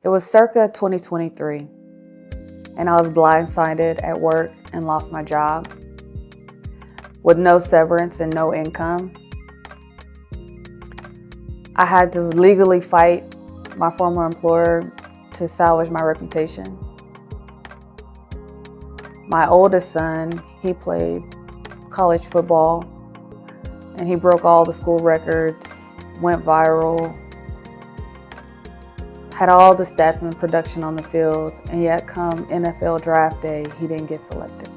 It was circa 2023, and I was blindsided at work and lost my job with no severance and no income. I had to legally fight my former employer to salvage my reputation. My oldest son, he played college football, and he broke all the school records, went viral, had all the stats and production on the field, and yet come NFL draft day, he didn't get selected.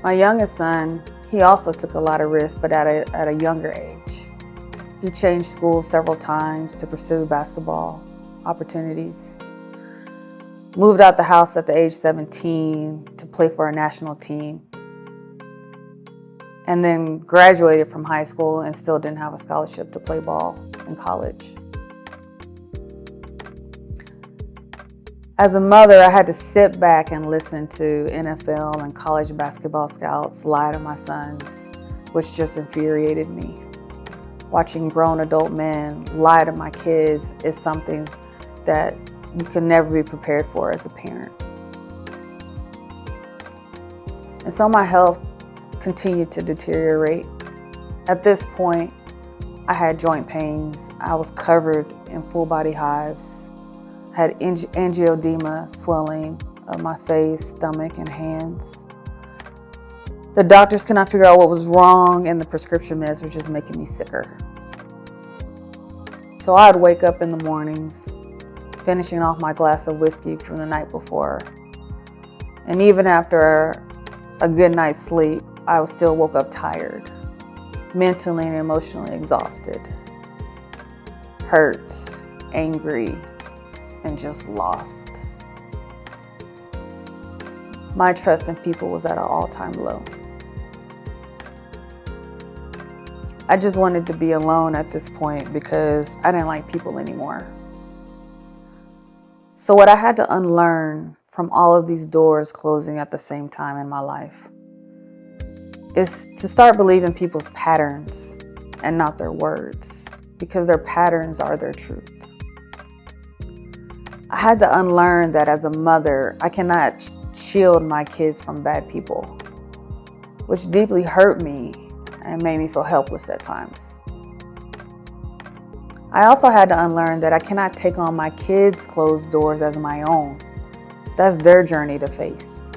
My youngest son, he also took a lot of risks, but at a younger age. He changed schools several times to pursue basketball opportunities. Moved out the house at the age 17 to play for a national team. And then graduated from high school and still didn't have a scholarship to play ball in college. As a mother, I had to sit back and listen to NFL and college basketball scouts lie to my sons, which just infuriated me. Watching grown adult men lie to my kids is something that you can never be prepared for as a parent. And so my health continued to deteriorate. At this point, I had joint pains. I was covered in full body hives. I had angioedema, swelling of my face, stomach, and hands. The doctors could not figure out what was wrong, and the prescription meds were just making me sicker. So I'd wake up in the mornings, finishing off my glass of whiskey from the night before. And even after a good night's sleep, I still woke up tired, mentally and emotionally exhausted, hurt, angry, and just lost. My trust in people was at an all-time low. I just wanted to be alone at this point because I didn't like people anymore. So what I had to unlearn from all of these doors closing at the same time in my life is to start believing people's patterns and not their words, because their patterns are their truth. I had to unlearn that as a mother, I cannot shield my kids from bad people, which deeply hurt me and made me feel helpless at times. I also had to unlearn that I cannot take on my kids' closed doors as my own. That's their journey to face.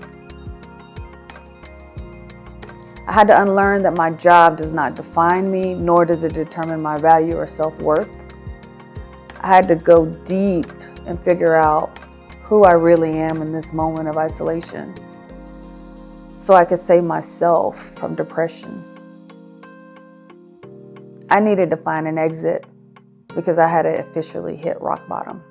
I had to unlearn that my job does not define me, nor does it determine my value or self-worth. I had to go deep and figure out who I really am in this moment of isolation so I could save myself from depression. I needed to find an exit because I had officially hit rock bottom.